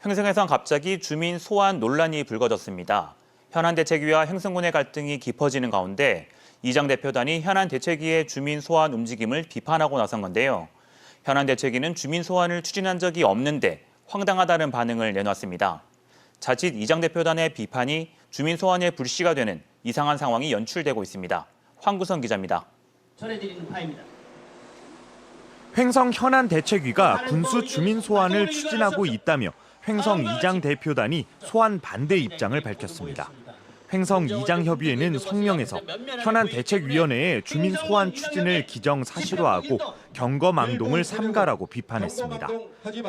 횡성에선 갑자기 주민 소환 논란이 불거졌습니다. 현안대책위와 횡성군의 갈등이 깊어지는 가운데 이장 대표단이 현안대책위의 주민 소환 움직임을 비판하고 나선 건데요. 현안대책위는 주민 소환을 추진한 적이 없는데 황당하다는 반응을 내놨습니다. 자칫 이장 대표단의 비판이 주민 소환의 불씨가 되는 이상한 상황이 연출되고 있습니다. 황구선 기자입니다. 전해드리는 바입니다. 횡성 현안대책위가 군수 주민 소환을 추진하고 있다며 횡성 이장 대표단이 소환 반대 입장을 밝혔습니다. 횡성 이장협의회는 성명에서 현안대책위원회의 주민 소환 추진을 기정사실화하고 경거망동을 삼가라고 비판했습니다.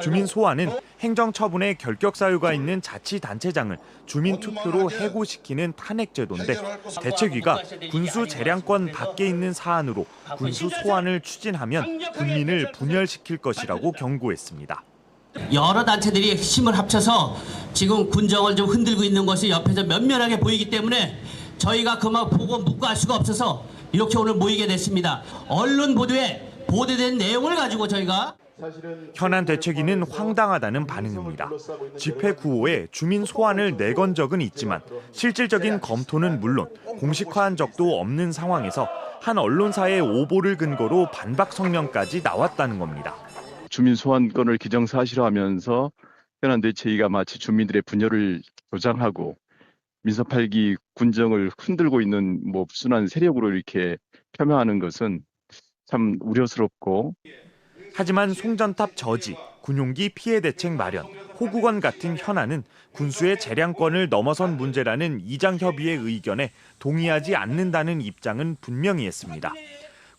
주민 소환은 행정처분에 결격 사유가 있는 자치단체장을 주민투표로 해고시키는 탄핵제도인데 대책위가 군수 재량권 밖에 있는 사안으로 군수 소환을 추진하면 국민을 분열시킬 것이라고 경고했습니다. 여러 단체들이 힘을 합쳐서 지금 군정을 좀 흔들고 있는 것이 옆에서 면면하게 보이기 때문에 저희가 그만 보고 묵과할 수가 없어서 이렇게 오늘 모이게 됐습니다. 언론 보도에 보도된 내용을 가지고 저희가 현안대책위는 황당하다는 반응입니다. 집회 구호에 주민 소환을 내건 적은 있지만 실질적인 검토는 물론 공식화한 적도 없는 상황에서 한 언론사의 오보를 근거로 반박 성명까지 나왔다는 겁니다. 주민 소환권을 기정사실화하면서 현안대책위가 마치 주민들의 분열을 조장하고 민사 8기 군정을 흔들고 있는 순한 세력으로 이렇게 폄하하는 것은 참 우려스럽고. 하지만 송전탑 저지, 군용기 피해 대책 마련, 호국원 같은 현안은 군수의 재량권을 넘어선 문제라는 이장협의회 의견에 동의하지 않는다는 입장은 분명히 했습니다.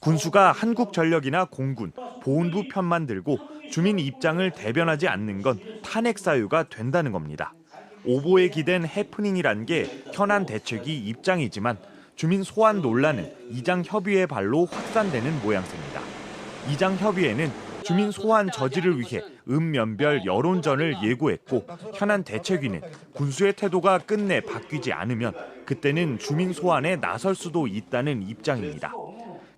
군수가 한국전력이나 공군, 보훈부 편만 들고 주민 입장을 대변하지 않는 건 탄핵 사유가 된다는 겁니다. 오보에 기댄 해프닝이란 게 현안 대책위 입장이지만 주민 소환 논란은 이장협의회 발로 확산되는 모양새입니다. 이장협의회는 주민 소환 저지를 위해 읍면별 여론전을 예고했고 현안 대책위는 군수의 태도가 끝내 바뀌지 않으면 그때는 주민 소환에 나설 수도 있다는 입장입니다.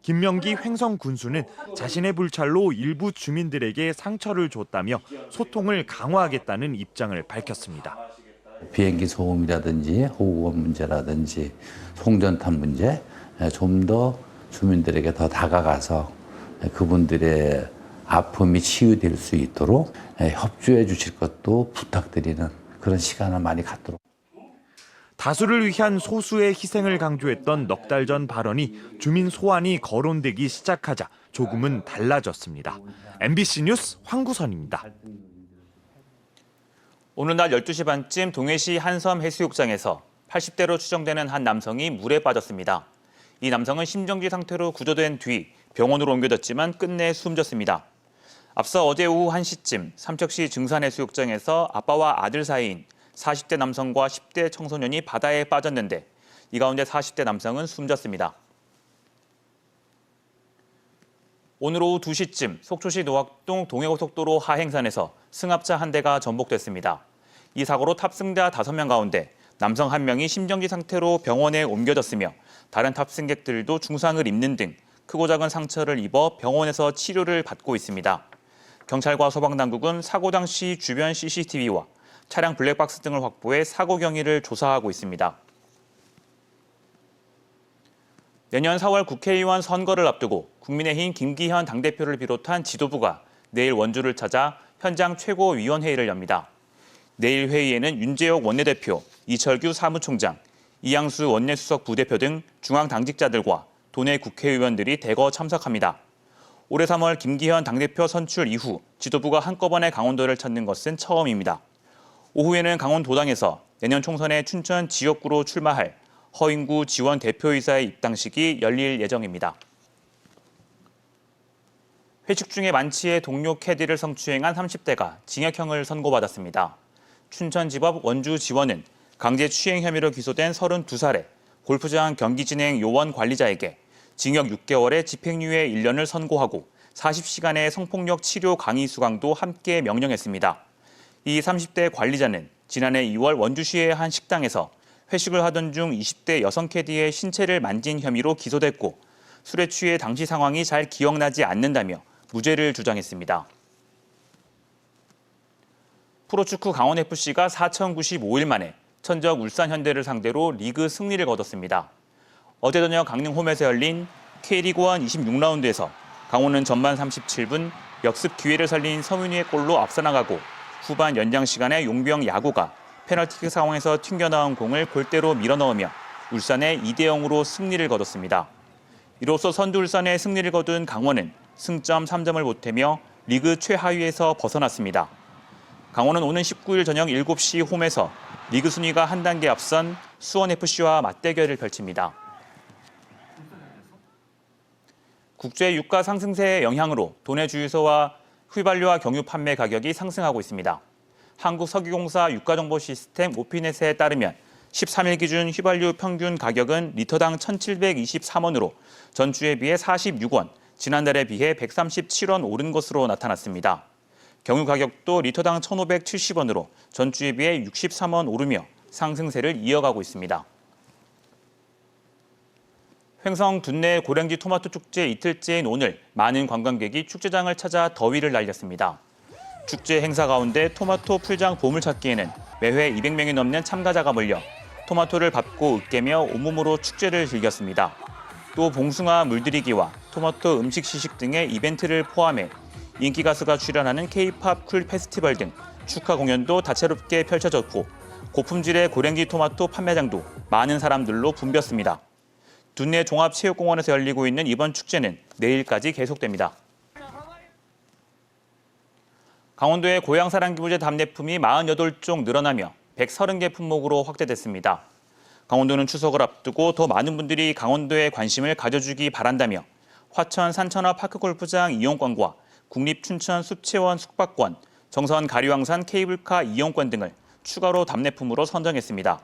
김명기 횡성 군수는 자신의 불찰로 일부 주민들에게 상처를 줬다며 소통을 강화하겠다는 입장을 밝혔습니다. 비행기 소음이라든지 호구원 문제라든지 송전탑 문제 좀 더 주민들에게 더 다가가서 그분들의 아픔이 치유될 수 있도록 협조해 주실 것도 부탁드리는 그런 시간을 많이 갖도록. 다수를 위한 소수의 희생을 강조했던 넉 달 전 발언이 주민 소환이 거론되기 시작하자 조금은 달라졌습니다. MBC 뉴스 황구선입니다. 오늘 낮 12시 반쯤 동해시 한섬 해수욕장에서 80대로 추정되는 한 남성이 물에 빠졌습니다. 이 남성은 심정지 상태로 구조된 뒤 병원으로 옮겨졌지만 끝내 숨졌습니다. 앞서 어제 오후 1시쯤 삼척시 증산해수욕장에서 아빠와 아들 사이인 40대 남성과 10대 청소년이 바다에 빠졌는데 이 가운데 40대 남성은 숨졌습니다. 오늘 오후 2시쯤 속초시 노학동 동해고속도로 하행선에서 승합차 한 대가 전복됐습니다. 이 사고로 탑승자 5명 가운데 남성 1명이 심정지 상태로 병원에 옮겨졌으며 다른 탑승객들도 중상을 입는 등 크고 작은 상처를 입어 병원에서 치료를 받고 있습니다. 경찰과 소방당국은 사고 당시 주변 CCTV와 차량 블랙박스 등을 확보해 사고 경위를 조사하고 있습니다. 내년 4월 국회의원 선거를 앞두고 국민의힘 김기현 당대표를 비롯한 지도부가 내일 원주를 찾아 현장 최고위원회의를 엽니다. 내일 회의에는 윤재옥 원내대표, 이철규 사무총장, 이양수 원내수석 부대표 등 중앙당직자들과 도내 국회의원들이 대거 참석합니다. 올해 3월 김기현 당대표 선출 이후 지도부가 한꺼번에 강원도를 찾는 것은 처음입니다. 오후에는 강원도당에서 내년 총선에 춘천 지역구로 출마할 허인구 지원 대표이사의 입당식이 열릴 예정입니다. 회식 중에 만취해 동료 캐디를 성추행한 30대가 징역형을 선고받았습니다. 춘천지법 원주지원은 강제추행 혐의로 기소된 32살의 골프장 경기진행 요원 관리자에게 징역 6개월에 집행유예 1년을 선고하고 40시간의 성폭력 치료 강의 수강도 함께 명령했습니다. 이 30대 관리자는 지난해 2월 원주시의 한 식당에서 회식을 하던 중 20대 여성 캐디의 신체를 만진 혐의로 기소됐고 술에 취해 당시 상황이 잘 기억나지 않는다며 무죄를 주장했습니다. 프로축구 강원FC가 4,095일 만에 천적 울산현대를 상대로 리그 승리를 거뒀습니다. 어제 저녁 강릉홈에서 열린 K리그1 26라운드에서 강원은 전반 37분 역습 기회를 살린 서민우의 골로 앞서 나가고 후반 연장 시간에 용병 야구가 페널티킥 상황에서 튕겨나온 공을 골대로 밀어넣으며 울산의 2대0으로 승리를 거뒀습니다. 이로써 선두 울산의 승리를 거둔 강원은 승점 3점을 보태며 리그 최하위에서 벗어났습니다. 강원은 오는 19일 저녁 7시 홈에서 리그 순위가 한 단계 앞선 수원FC와 맞대결을 펼칩니다. 국제 유가 상승세의 영향으로 도내 주유소와 휘발유와 경유 판매 가격이 상승하고 있습니다. 한국석유공사 유가정보 시스템 오피넷에 따르면 13일 기준 휘발유 평균 가격은 리터당 1,723원으로 전주에 비해 46원, 지난달에 비해 137원 오른 것으로 나타났습니다. 경유 가격도 리터당 1,570원으로 전주에 비해 63원 오르며 상승세를 이어가고 있습니다. 횡성 둔내 고랭지 토마토 축제 이틀째인 오늘 많은 관광객이 축제장을 찾아 더위를 날렸습니다. 축제 행사 가운데 토마토 풀장 보물찾기에는 매회 200명이 넘는 참가자가 몰려 토마토를 밟고 으깨며 온몸으로 축제를 즐겼습니다. 또 봉숭아 물들이기와 토마토 음식 시식 등의 이벤트를 포함해 인기 가수가 출연하는 K-팝 쿨 페스티벌 등 축하 공연도 다채롭게 펼쳐졌고 고품질의 고랭지 토마토 판매장도 많은 사람들로 붐볐습니다. 둔내 종합체육공원에서 열리고 있는 이번 축제는 내일까지 계속됩니다. 강원도의 고향사랑기부제 답례품이 48종 늘어나며 130개 품목으로 확대됐습니다. 강원도는 추석을 앞두고 더 많은 분들이 강원도에 관심을 가져주기 바란다며 화천 산천화 파크골프장 이용권과 국립춘천 숲체원 숙박권, 정선 가리왕산 케이블카 이용권 등을 추가로 답례품으로 선정했습니다.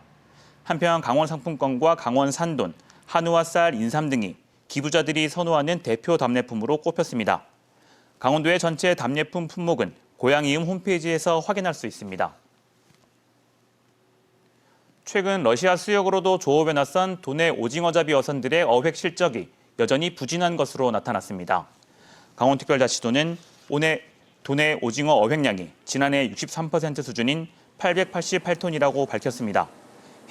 한편 강원 상품권과 강원 산돈, 한우와 쌀, 인삼 등이 기부자들이 선호하는 대표 답례품으로 꼽혔습니다. 강원도의 전체 답례품 품목은 고향이음 홈페이지에서 확인할 수 있습니다. 최근 러시아 수역으로도 조업에 나선 도내 오징어잡이 어선들의 어획 실적이 여전히 부진한 것으로 나타났습니다. 강원특별자치도는 도내 오징어 어획량이 지난해 63% 수준인 888톤이라고 밝혔습니다.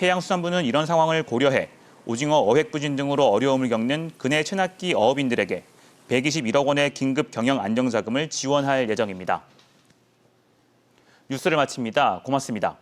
해양수산부는 이런 상황을 고려해 오징어 어획 부진 등으로 어려움을 겪는 근해 체납기 어업인들에게 121억 원의 긴급 경영 안정자금을 지원할 예정입니다. 뉴스를 마칩니다. 고맙습니다.